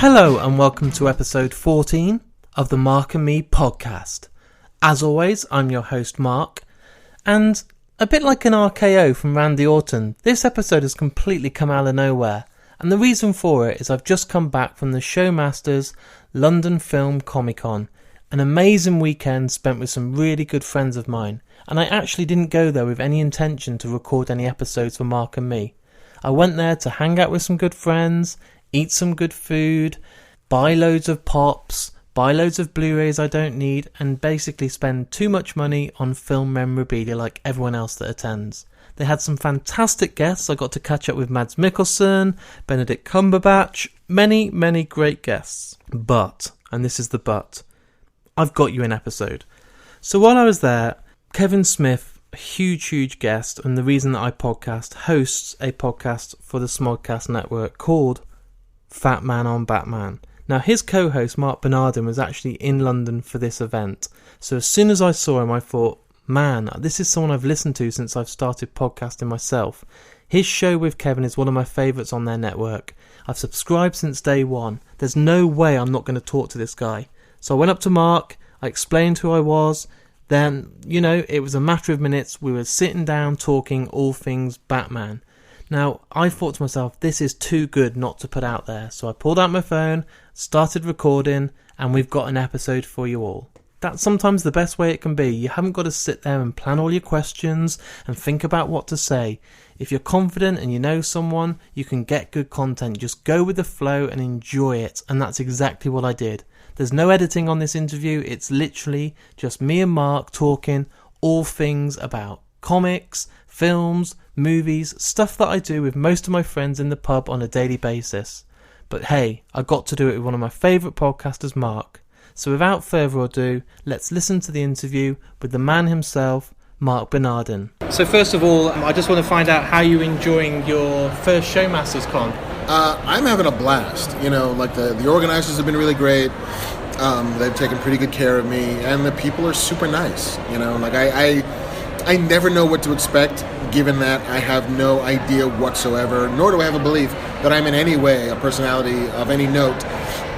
Hello and welcome to episode 14 of the Marc and Me podcast. As always, I'm your host Marc, and a bit like an RKO from Randy Orton, this episode has completely come out of nowhere, and the reason for it is I've just come back from the Showmasters London Film Comic Con, an amazing weekend spent with some really good friends of mine, and I actually didn't go there with any intention to record any episodes for Marc and Me. I went there to hang out with some good friends, eat some good food, buy loads of pops, buy loads of Blu-rays I don't need, and basically spend too much money on film memorabilia like everyone else that attends. They had some fantastic guests. I got to catch up with Mads Mikkelsen, Benedict Cumberbatch, many great guests. But, and this is the but, I've got you an episode. So while I was there, Kevin Smith, a huge guest, and the reason that I podcast, hosts a podcast for the Smodcast network called Fatman on Batman. Now his co-host Marc Bernardin was actually in London for this event, so as soon as I saw him I thought, man, this is someone I've listened to since I've started podcasting myself. His show with Kevin is one of my favourites on their network. I've subscribed since day one. There's no way I'm not going to talk to this guy. So I went up to Marc, I explained who I was, then, it was a matter of minutes, we were sitting down talking all things Batman. Now, I thought to myself, this is too good not to put out there. So I pulled out my phone, started recording, and we've got an episode for you all. That's sometimes the best way it can be. You haven't got to sit there and plan all your questions and think about what to say. If you're confident and you know someone, you can get good content. Just go with the flow and enjoy it. And that's exactly what I did. There's no editing on this interview. It's literally just me and Marc talking all things about comics, films, movies, stuff that I do with most of my friends in the pub on a daily basis. But hey, I got to do it with one of my favourite podcasters, Marc. So without further ado, let's listen to the interview with the man himself, Marc Bernardin. So first of all, I just want to find out how you're enjoying your first Showmasters Con. I'm having a blast. The organizers have been really great. They've taken pretty good care of me, and the people are super nice. I never know what to expect, given that I have no idea whatsoever, nor do I have a belief that I'm in any way a personality of any note.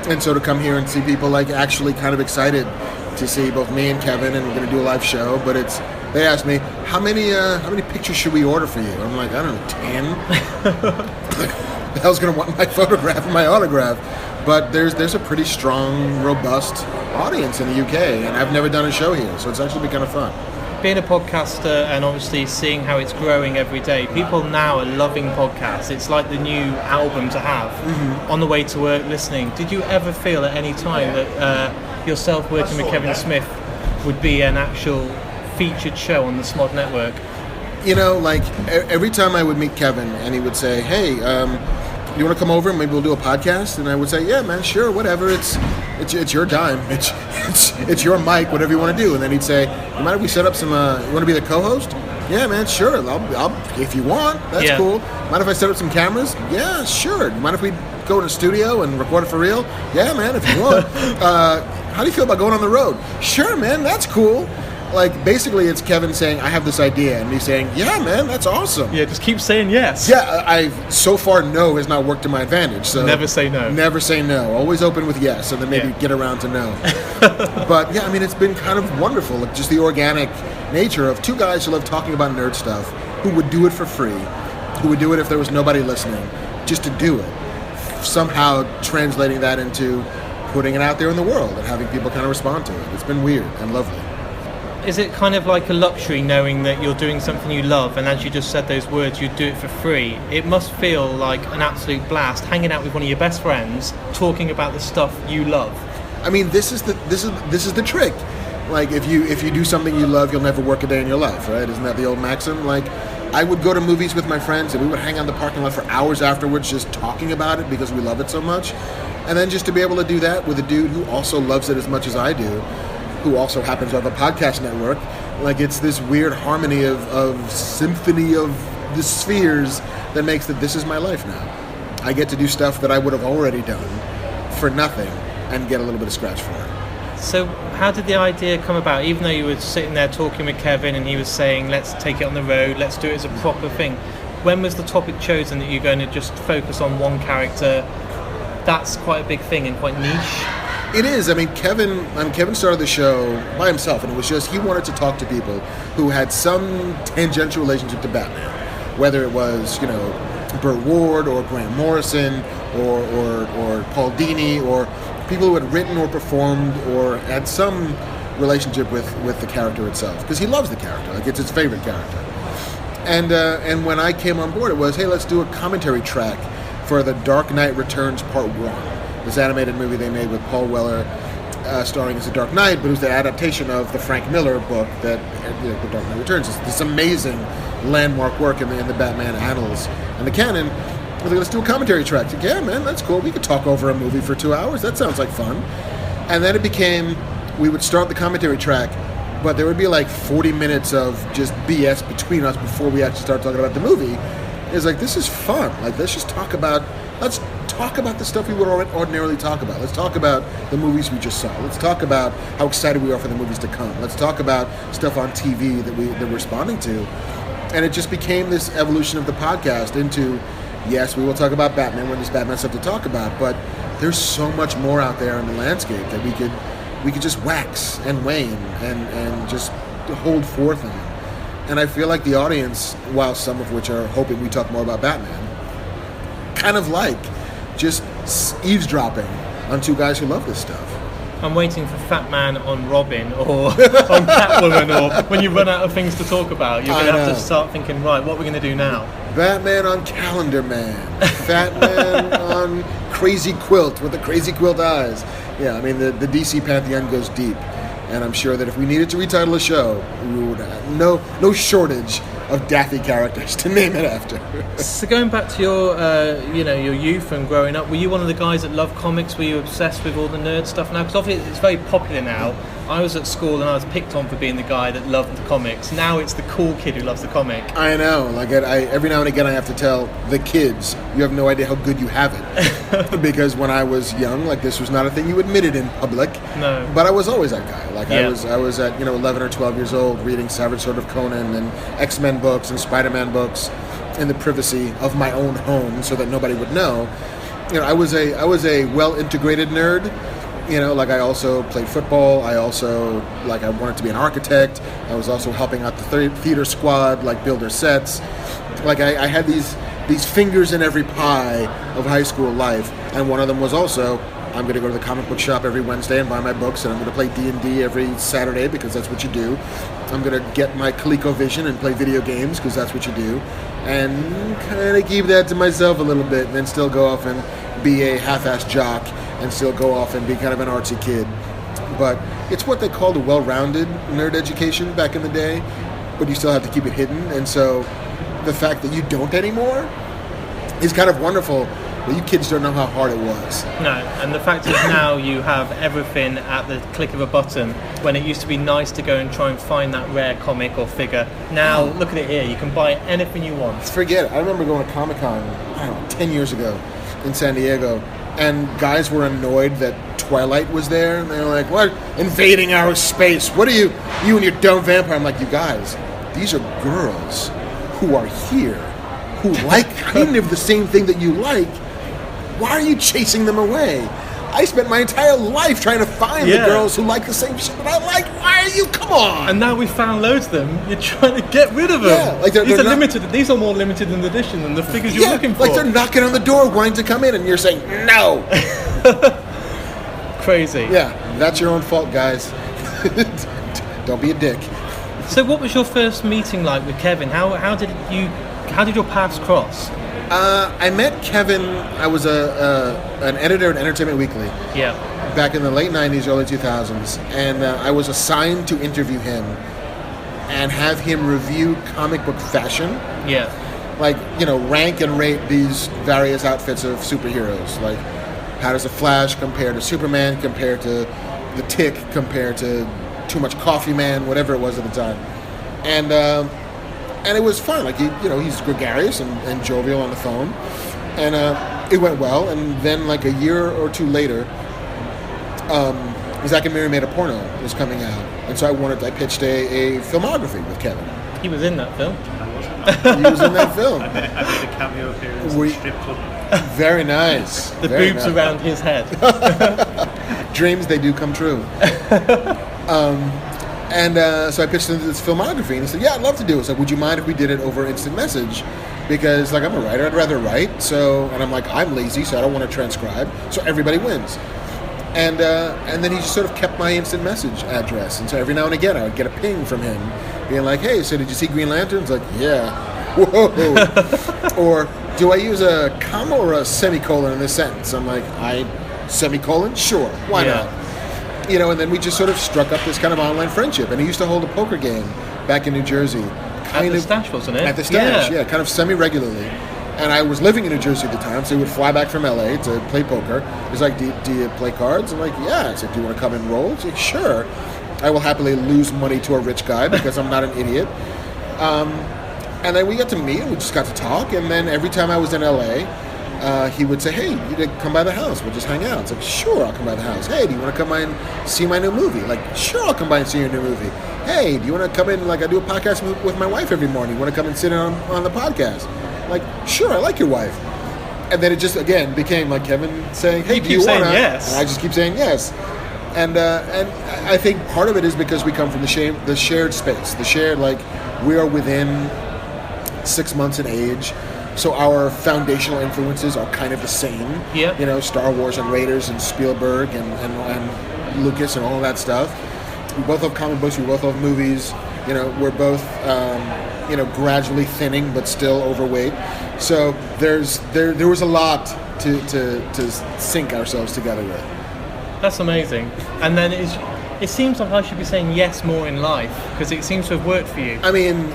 And so to come here and see people actually kind of excited to see both me and Kevin, and we're going to do a live show, but they asked me, how many pictures should we order for you? I'm like, I don't know, 10? The hell's going to want my photograph and my autograph? But there's a pretty strong, robust audience in the UK, and I've never done a show here, so it's actually been kind of fun. Being a podcaster and obviously seeing how it's growing every day, people now are loving podcasts. It's like the new album to have on the way to work listening. Did you ever feel at any time that yourself working with Kevin Smith would be an actual featured show on the Smod network? Every time I would meet Kevin and he would say, hey, you want to come over and maybe we'll do a podcast? And I would say, yeah, man, sure, whatever. It's your dime. It's your mic, whatever you want to do. And then he'd say, you mind if we set up some? You want to be the co-host? Yeah, man, sure. I'll if you want. That's cool. Mind if I set up some cameras? Yeah, sure. Mind if we go in a studio and record it for real? Yeah, man, if you want. How do you feel about going on the road? Sure, man, that's cool. Basically, it's Kevin saying, I have this idea, and me saying, yeah, man, that's awesome. Yeah, just keep saying yes. Yeah, so far, no has not worked to my advantage. So never say no. Never say no. Always open with yes, and then maybe get around to no. But, yeah, it's been kind of wonderful, just the organic nature of two guys who love talking about nerd stuff, who would do it for free, who would do it if there was nobody listening, just to do it. Somehow translating that into putting it out there in the world and having people kind of respond to it. It's been weird and lovely. Is it kind of like a luxury knowing that you're doing something you love, and as you just said those words, you'd do it for free? It must feel like an absolute blast hanging out with one of your best friends, talking about the stuff you love. This is the trick. If you do something you love, you'll never work a day in your life, right? Isn't that the old maxim? I would go to movies with my friends, and we would hang out in the parking lot for hours afterwards just talking about it because we love it so much. And then just to be able to do that with a dude who also loves it as much as I do, who also happens to have a podcast network, it's this weird harmony of symphony of the spheres that makes that this is my life now. I get to do stuff that I would have already done for nothing and get a little bit of scratch for it. So how did the idea come about? Even though you were sitting there talking with Kevin and he was saying, let's take it on the road, let's do it as a proper thing. When was the topic chosen that you're going to just focus on one character that's quite a big thing and quite niche. It is. I mean, Kevin started the show by himself, and it was just he wanted to talk to people who had some tangential relationship to Batman, whether it was Burt Ward or Grant Morrison or Paul Dini or people who had written or performed or had some relationship with the character itself, because he loves the character, like it's his favorite character. And when I came on board, it was, hey, let's do a commentary track for The Dark Knight Returns Part 1. This animated movie they made with Paul Weller starring as the Dark Knight, but it was the adaptation of the Frank Miller book that The Dark Knight Returns. It's this amazing landmark work in the Batman annals and the canon. I was like, let's do a commentary track. Like, yeah, man, that's cool. We could talk over a movie for 2 hours. That sounds like fun. And then it became, we would start the commentary track, but there would be like 40 minutes of just BS between us before we actually start talking about the movie. It's like, this is fun. Like, let's talk about the stuff we would ordinarily talk about. Let's talk about the movies we just saw. Let's talk about how excited we are for the movies to come. Let's talk about stuff on TV that we're responding to. And it just became this evolution of the podcast into, yes, we will talk about Batman when there's Batman stuff to talk about, but there's so much more out there in the landscape that we could just wax and wane and just hold forth on. And I feel like the audience, while some of which are hoping we talk more about Batman, kind of like just eavesdropping on two guys who love this stuff. I'm waiting for Fatman on Robin or on Catwoman, or when you run out of things to talk about, you're going to have to start thinking, right, what are we going to do now? Batman on Calendar Man. Fatman on Crazy Quilt with the crazy quilt eyes. Yeah, I mean, the DC pantheon goes deep. And I'm sure that if we needed to retitle a show, we would have no shortage of Daffy characters to name it after. So going back to your youth and growing up, were you one of the guys that loved comics? Were you obsessed with all the nerd stuff now? Because obviously it's very popular now. I was at school and I was picked on for being the guy that loved the comics. Now it's the cool kid who loves the comic. I know. Like every now and again I have to tell the kids, you have no idea how good you have it. Because when I was young, like, this was not a thing you admitted in public. No. But I was always that guy. Like, yeah. I was at 11 or 12 years old reading Savage Sword of Conan and X-Men books and Spider-Man books in the privacy of my own home so that nobody would know. I was a well-integrated nerd. Like, I also played football. I also, I wanted to be an architect. I was also helping out the theater squad, build their sets. Like, I had these fingers in every pie of high school life, and one of them was also, I'm going to go to the comic book shop every Wednesday and buy my books, and I'm going to play D&D every Saturday because that's what you do. I'm going to get my ColecoVision and play video games because that's what you do, and kind of keep that to myself a little bit, and then still go off and be a half-assed jock and still go off and be kind of an artsy kid. But it's what they called a well-rounded nerd education back in the day, but you still have to keep it hidden. And so the fact that you don't anymore is kind of wonderful, but you kids don't know how hard it was. No, and the fact is now you have everything at the click of a button, when it used to be nice to go and try and find that rare comic or figure. Now, look at it here, you can buy anything you want. Forget it. I remember going to Comic-Con, 10 years ago in San Diego, and guys were annoyed that Twilight was there, and they were like, what? Invading our space. What are you and your dumb vampire? I'm like, you guys, these are girls who are here, who like kind of the same thing that you like. Why are you chasing them away? I spent my entire life trying to find the girls who like the same shit that I like. Why are you? Come on! And now we've found loads of them. You're trying to get rid of them. Yeah, these are limited. These are more limited in edition than the figures you're looking for. Like, they're knocking on the door, wanting to come in, and you're saying no. Crazy. Yeah, that's your own fault, guys. Don't be a dick. So, what was your first meeting like with Kevin? How did your paths cross? I met Kevin. I was an editor at Entertainment Weekly. Yeah. Back in the late 90s, early 2000s. And I was assigned to interview him and have him review comic book fashion. Yeah. Rank and rate these various outfits of superheroes. Like, how does the Flash compare to Superman, compare to the Tick, compare to Too Much Coffee Man, whatever it was at the time. And it was fun. He's gregarious and jovial on the phone. And it went well. And then, a year or two later, Zack and Miri Made a Porno was coming out. And so I pitched a filmography with Kevin. He was in that film. He was in that film. I made a cameo appearance in the strip club. Very nice. The Very boobs nice. around his head. Dreams, they do come true. So I pitched into this filmography, and he said, "Yeah, I'd love to do it." It's like, "Would you mind if we did it over instant message?" Because, like, I'm a writer, I'd rather write. So, and I'm like, I'm lazy, so I don't want to transcribe. So everybody wins. And then he just sort of kept my instant message address, and so every now and again I would get a ping from him, being like, "Hey, so did you see Green Lantern?" It's like, "Yeah." Whoa. Or do I use a comma or a semicolon in this sentence? I'm like, semicolon? Sure, why not? You know, and then we just sort of struck up this kind of online friendship. And he used to hold a poker game back in New Jersey. At the Stash, wasn't it? At the Stash, yeah, kind of semi-regularly. And I was living in New Jersey at the time, so he would fly back from LA to play poker. He's like, do you play cards? I'm like, yeah. I said, do you want to come and roll? He's like, sure. I will happily lose money to a rich guy because I'm not an idiot. And then we got to meet, and we just got to talk. And then every time I was in LA, he would say, "Hey, you need to come by the house. We'll just hang out." It's like, "Sure, I'll come by the house." "Hey, do you want to come by and see my new movie?" Like, "Sure, I'll come by and see your new movie." "Hey, do you want to come in? Like, I do a podcast with my wife every morning. You want to come and sit in on the podcast?" Like, "Sure, I like your wife." And then it just, again, became like Kevin saying, "Hey, do you want to?" Yes. And I just keep saying yes. And I think part of it is because we come from the shared space. The shared, like, we are within 6 months in age. So our foundational influences are kind of the same. Yeah. You know, Star Wars and Raiders and Spielberg and Lucas and all that stuff. We both love comic books. We both love movies. You know, we're both, gradually thinning but still overweight. So there was a lot to sync ourselves together with. That's amazing. And then it seems like I should be saying yes more in life because it seems to have worked for you. I mean,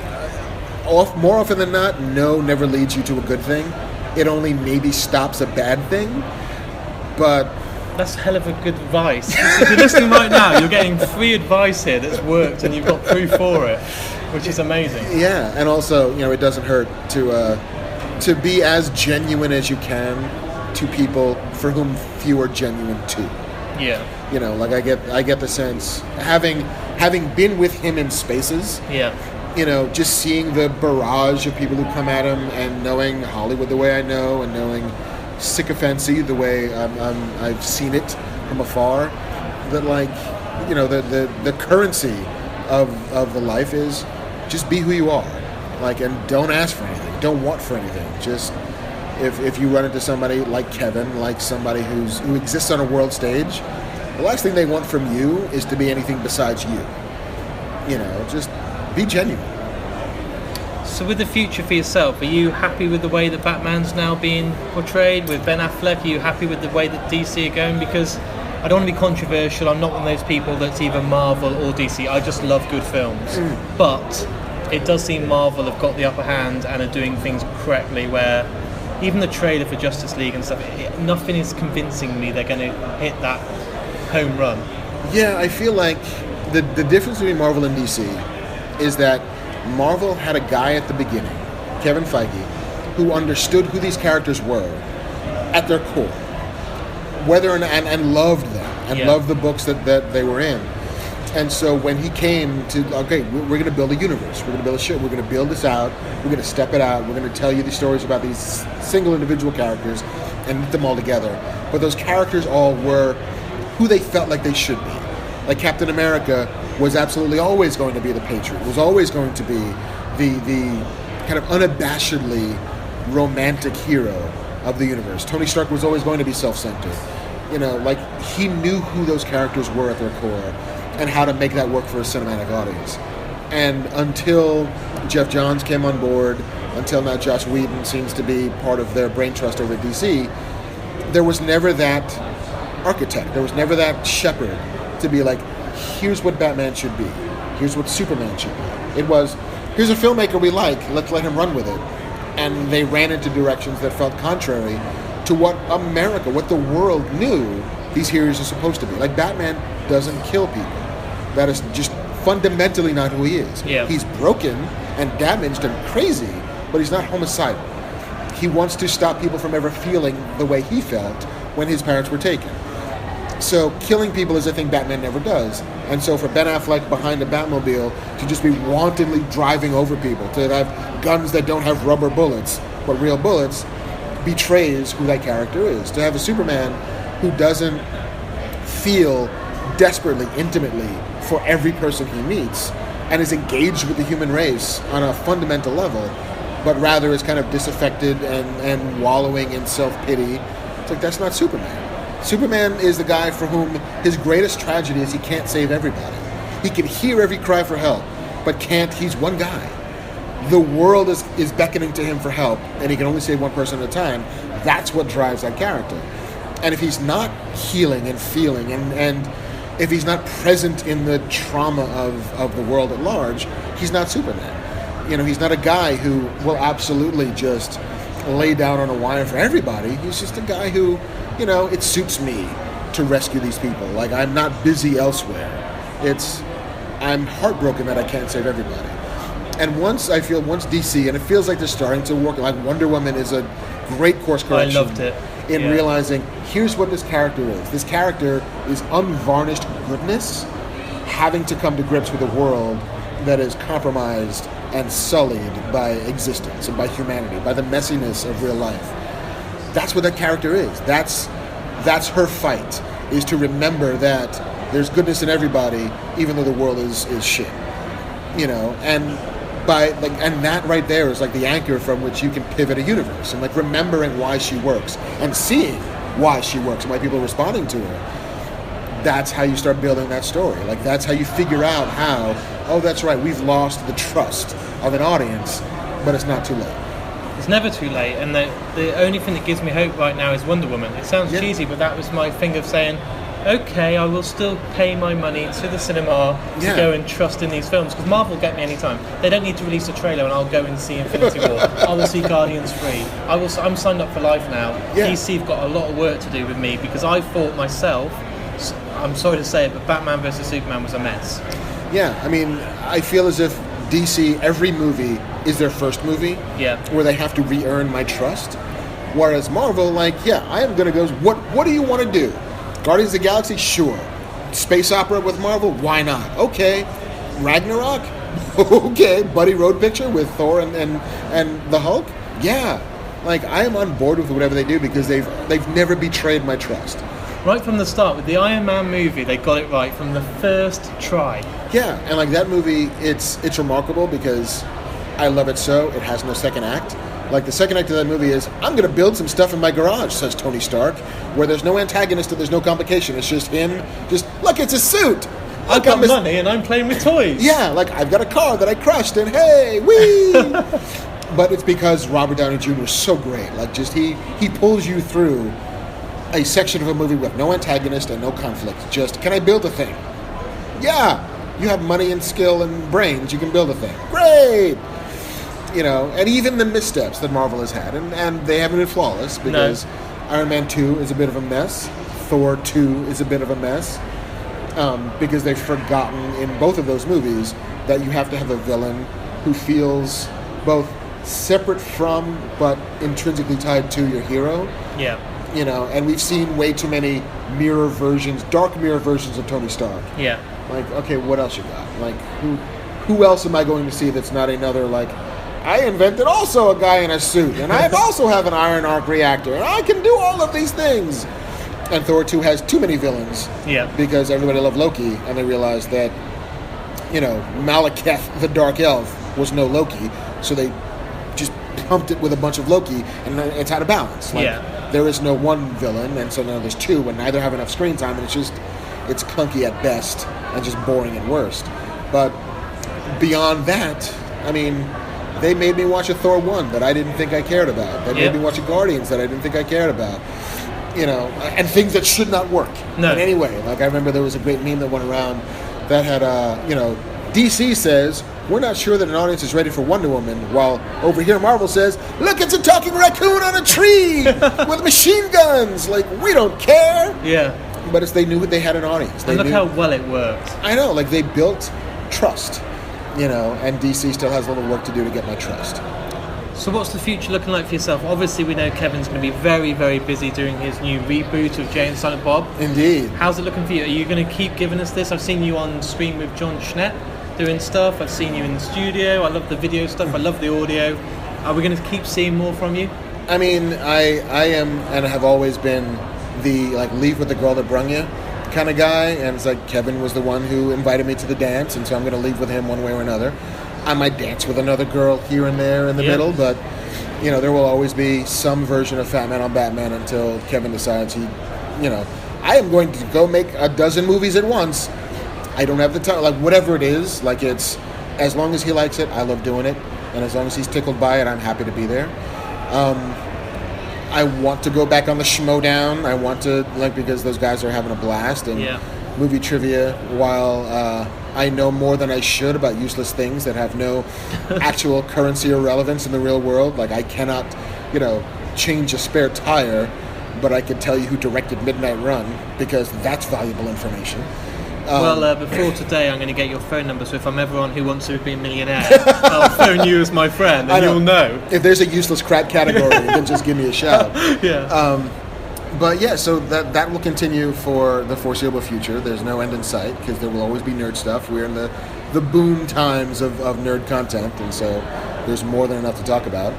more often than not, no never leads you to a good thing. It only maybe stops a bad thing. But that's hell of a good advice. If you're listening right now, you're getting free advice here that's worked, and you've got proof for it, which is amazing. Yeah, and also, you know, it doesn't hurt to be as genuine as you can to people for whom few are genuine to. Yeah. You know, like I get the sense, having been with him in spaces. Yeah. You know, just seeing the barrage of people who come at him, and knowing Hollywood the way I know, and knowing sycophancy the way I've seen it from afar, that, like, you know, the currency of the life is just be who you are, like, and don't ask for anything, don't want for anything. Just if you run into somebody like Kevin, like somebody who exists on a world stage, the last thing they want from you is to be anything besides you. You know, just be genuine. So with the future for yourself, are you happy with the way that Batman's now being portrayed with Ben Affleck? Are you happy with the way that DC are going? Because I don't want to be controversial. I'm not one of those people that's either Marvel or DC. I just love good films. But it does seem Marvel have got the upper hand and are doing things correctly, where even the trailer for Justice League and stuff, nothing is convincing me they're going to hit that home run. Yeah, I feel like the difference between Marvel and DC is that Marvel had a guy at the beginning, Kevin Feige, who understood who these characters were at their core, and loved them, and loved the books that they were in. And so when he came to, okay, we're going to build a universe, we're going to build a show, we're going to build this out, we're going to step it out, we're going to tell you these stories about these single individual characters and knit them all together. But those characters all were who they felt like they should be. Like Captain America was absolutely always going to be the patriot, was always going to be the kind of unabashedly romantic hero of the universe. Tony Stark was always going to be self-centered. You know, like, he knew who those characters were at their core and how to make that work for a cinematic audience. And until Jeff Johns came on board, until now Joss Whedon seems to be part of their brain trust over at DC, there was never that architect, there was never that shepherd to be like, here's what Batman should be, here's what Superman should be. It was, here's a filmmaker we like, let's let him run with it. And they ran into directions that felt contrary to what America, what the world knew these heroes are supposed to be. Like, Batman doesn't kill people. That is just fundamentally not who he is. Yeah. He's broken and damaged and crazy, but he's not homicidal. He wants to stop people from ever feeling the way he felt when his parents were taken. So killing people is a thing Batman never does. And so for Ben Affleck behind the Batmobile to just be wantonly driving over people, to have guns that don't have rubber bullets, but real bullets, betrays who that character is. To have a Superman who doesn't feel desperately, intimately for every person he meets and is engaged with the human race on a fundamental level, but rather is kind of disaffected and wallowing in self-pity. It's like, that's not Superman. Superman is the guy for whom his greatest tragedy is he can't save everybody. He can hear every cry for help, but can't. He's one guy. The world is beckoning to him for help, and he can only save one person at a time. That's what drives that character. And if he's not healing and feeling, and if he's not present in the trauma of the world at large, he's not Superman. He's not a guy who will absolutely just lay down on a wire for everybody. He's just a guy who, it suits me to rescue these people. Like, I'm not busy elsewhere. I'm heartbroken that I can't save everybody. And once DC, and it feels like they're starting to work, like Wonder Woman is a great course correction. I loved it. In realizing, here's what this character is. This character is unvarnished goodness, having to come to grips with a world that is compromised and sullied by existence and by humanity, by the messiness of real life. That's what that character is. That's her fight, is to remember that there's goodness in everybody, even though the world is shit. And that right there is like the anchor from which you can pivot a universe, and like remembering why she works and seeing why she works and why people are responding to her. That's how you start building that story. Like, that's how you figure out how, oh, that's right, we've lost the trust of an audience, but it's not too late. It's never too late, and the only thing that gives me hope right now is Wonder Woman. It sounds cheesy, but that was my thing of saying, okay, I will still pay my money to the cinema to go and trust in these films, because Marvel will get me anytime. They don't need to release a trailer and I'll go and see Infinity War. I will see Guardians 3. I'm signed up for life now. DC have got a lot of work to do with me, because I thought myself, I'm sorry to say it, but Batman vs Superman was a mess. Yeah, I mean, I feel as if DC, every movie is their first movie, where they have to re-earn my trust. Whereas Marvel, I am going to go, what do you want to do? Guardians of the Galaxy? Sure. Space opera with Marvel? Why not? Okay. Ragnarok? Okay. Buddy road picture with Thor and the Hulk? Yeah. I am on board with whatever they do, because they've never betrayed my trust. Right from the start, with the Iron Man movie, they got it right from the first try. Yeah, and that movie, it's remarkable because I love it so. It has no second act. The second act of that movie is, I'm going to build some stuff in my garage, says Tony Stark, where there's no antagonist and there's no complication. It's just him, look, it's a suit. I've got money and I'm playing with toys. Yeah, I've got a car that I crushed and hey, wee! But it's because Robert Downey Jr. is so great. He pulls you through a section of a movie with no antagonist and no conflict. Just, can I build a thing? Yeah, you have money and skill and brains, you can build a thing. Great! And even the missteps that Marvel has had, and they haven't been flawless, because Iron Man 2 is a bit of a mess, Thor 2 is a bit of a mess, because they've forgotten in both of those movies that you have to have a villain who feels both separate from but intrinsically tied to your hero. Yeah. And we've seen way too many dark mirror versions of Tony Stark. Yeah. Okay, what else you got? Who else am I going to see that's not another, I invented also a guy in a suit, and I also have an iron arc reactor, and I can do all of these things. And Thor 2 has too many villains. Yeah. Because everybody loved Loki, and they realized that, Malekith, the Dark Elf, was no Loki, so they just pumped it with a bunch of Loki, and it's out of balance. There is no one villain, and so now there's two, and neither have enough screen time, and it's clunky at best, and just boring at worst. But beyond that, I mean, they made me watch a Thor 1 that I didn't think I cared about. They made me watch a Guardians that I didn't think I cared about. And things that should not work in any way. I remember there was a great meme that went around that had, DC says, we're not sure that an audience is ready for Wonder Woman, while over here Marvel says, look, it's a talking raccoon on a tree with machine guns. We don't care. Yeah. But they knew they had an audience. And look how well it worked. I know. They built trust. And DC still has a little work to do to get my trust. So what's the future looking like for yourself? Obviously, we know Kevin's going to be very, very busy doing his new reboot of Jay and Silent Bob. Indeed. How's it looking for you? Are you going to keep giving us this? I've seen you on screen with John Schnepp doing stuff. I've seen you in the studio. I love the video stuff. I love the audio. Are we going to keep seeing more from you? I mean, I am and have always been the like leave with the girl that brung you kind of guy, and it's like Kevin was the one who invited me to the dance, and so I'm going to leave with him one way or another. I might dance with another girl here and there in the middle, but you know, there will always be some version of Fatman on Batman until Kevin decides he, you know, I am going to go make a dozen movies at once. I don't have the time, like whatever it is, like it's, as long as he likes it, I love doing it, and as long as he's tickled by it, I'm happy to be there. I want to go back on the Schmodown. I want to, like, because those guys are having a blast. And movie trivia, while I know more than I should about useless things that have no actual currency or relevance in the real world, like I cannot, you know, change a spare tire, but I can tell you who directed Midnight Run, because that's valuable information. Before today, I'm going to get your phone number, so if I'm ever on Who Wants to Be a Millionaire, I'll phone you as my friend, and you'll know. If there's a useless crap category, then just give me a shout. But yeah, so that will continue for the foreseeable future. There's no end in sight, because there will always be nerd stuff. We're in the boom times of nerd content, and so there's more than enough to talk about.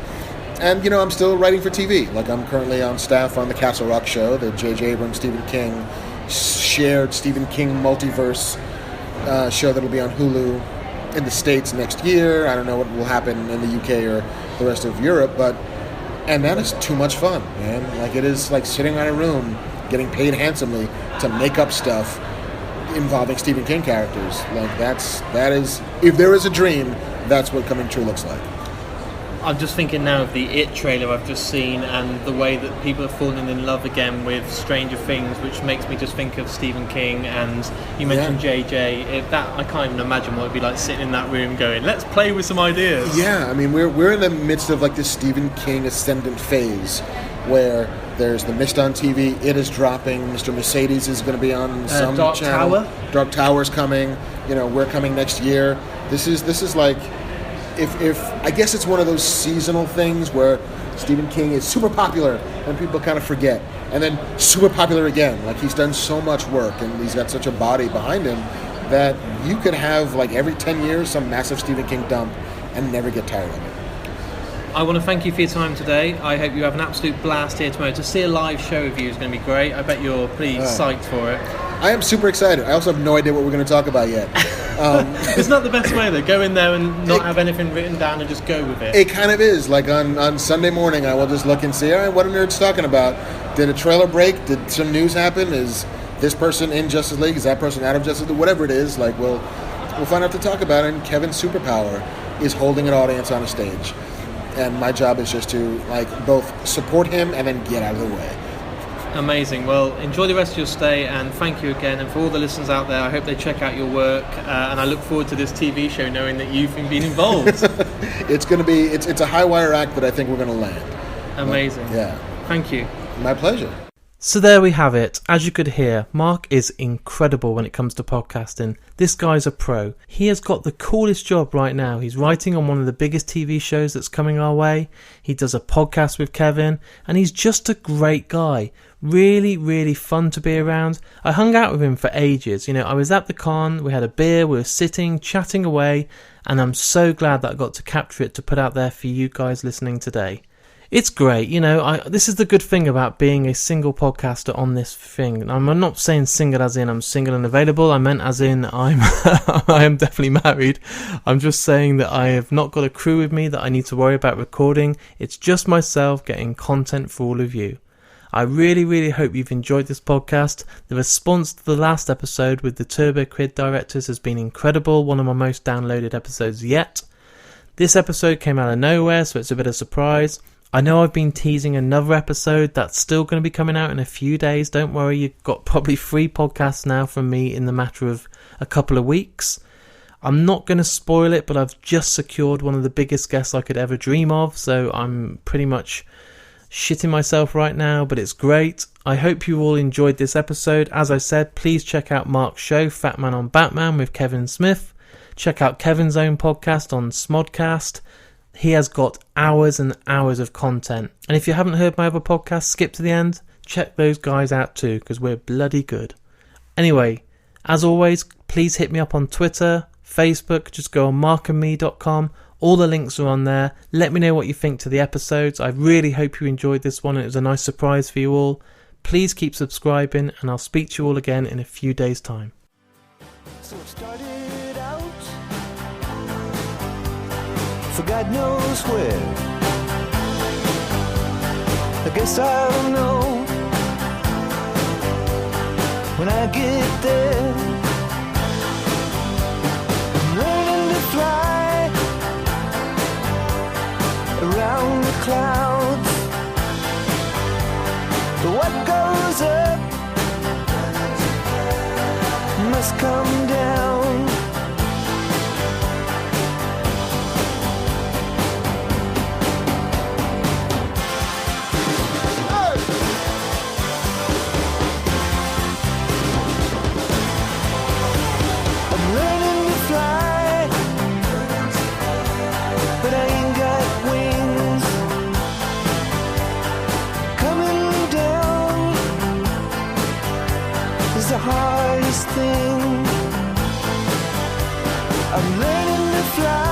And, you know, I'm still writing for TV. Like, I'm currently on staff on the Castle Rock show, the J.J. Abrams, Stephen King shared Stephen King multiverse show that'll be on Hulu in the States next year. I don't know what will happen in the UK or the rest of Europe, and that is too much fun, man. Like, it is like sitting in a room getting paid handsomely to make up stuff involving Stephen King characters. Like, that is, if there is a dream, that's what coming true looks like. I'm just thinking now of the It trailer I've just seen, and the way that people are falling in love again with Stranger Things, which makes me just think of Stephen King. And you mentioned JJ. That I can't even imagine what it'd be like sitting in that room going, let's play with some ideas. Yeah, I mean, we're in the midst of like this Stephen King ascendant phase, where there's The Mist on TV, It is dropping, Mr. Mercedes is going to be on some Dark channel. Tower? Dark Tower's coming. You know, we're coming next year. This is like, if I guess it's one of those seasonal things where Stephen King is super popular and people kind of forget, and then super popular again. Like, he's done so much work and he's got such a body behind him that you could have, like, every 10 years some massive Stephen King dump and never get tired of it. I want to thank you for your time today. I hope you have an absolute blast here tomorrow. To see a live show of you is going to be great. I bet you're pretty psyched for it. I am super excited. I also have no idea what we're going to talk about yet. It's not the best way, though. Go in there and not have anything written down and just go with it. It kind of is. Like, on Sunday morning, I will just look and see, all right, what are nerds talking about? Did a trailer break? Did some news happen? Is this person in Justice League? Is that person out of Justice League? Whatever it is, like, we'll find out to talk about it. And Kevin's superpower is holding an audience on a stage. And my job is just to, like, both support him and then get out of the way. Amazing. Well, enjoy the rest of your stay, and thank you again. And for all the listeners out there, I hope they check out your work, and I look forward to this TV show knowing that you've been involved. It's going to be, it's a high wire act that I think we're going to land. Amazing. But, yeah. Thank you. My pleasure. So there we have it. As you could hear, Mark is incredible when it comes to podcasting. This guy's a pro. He has got the coolest job right now. He's writing on one of the biggest TV shows that's coming our way. He does a podcast with Kevin, and he's just a great guy. Really, really fun to be around. I hung out with him for ages. You know, I was at the con, we had a beer, we were sitting, chatting away, and I'm so glad that I got to capture it to put out there for you guys listening today. It's great, you know, this is the good thing about being a single podcaster on this thing. I'm not saying single as in I'm single and available. I meant as in I am definitely married. I'm just saying that I have not got a crew with me that I need to worry about recording. It's just myself getting content for all of you. I really, really hope you've enjoyed this podcast. The response to the last episode with the Turbo Kid directors has been incredible. One of my most downloaded episodes yet. This episode came out of nowhere, so it's a bit of a surprise. I know I've been teasing another episode that's still going to be coming out in a few days. Don't worry, you've got probably 3 podcasts now from me in the matter of a couple of weeks. I'm not going to spoil it, but I've just secured one of the biggest guests I could ever dream of, so I'm pretty much shitting myself right now, but it's great. I hope you all enjoyed this episode. As I said, please check out Mark's show, Fatman on Batman with Kevin Smith. Check out Kevin's own podcast on Smodcast. He has got hours and hours of content. And if you haven't heard my other podcast, skip to the end. Check those guys out too, because we're bloody good. Anyway, as always, please hit me up on Twitter, Facebook. Just go on markandme.com, All the links are on there. Let me know what you think to the episodes. I really hope you enjoyed this one. It was a nice surprise for you all. Please keep subscribing, and I'll speak to you all again in a few days' time. So it started out for God knows where. I guess I'll know when I get there. I'm learning to fly around the clouds. But what goes up must come down. I'm learning to fly, but I ain't got wings. Coming down is the hardest thing. I'm learning to fly.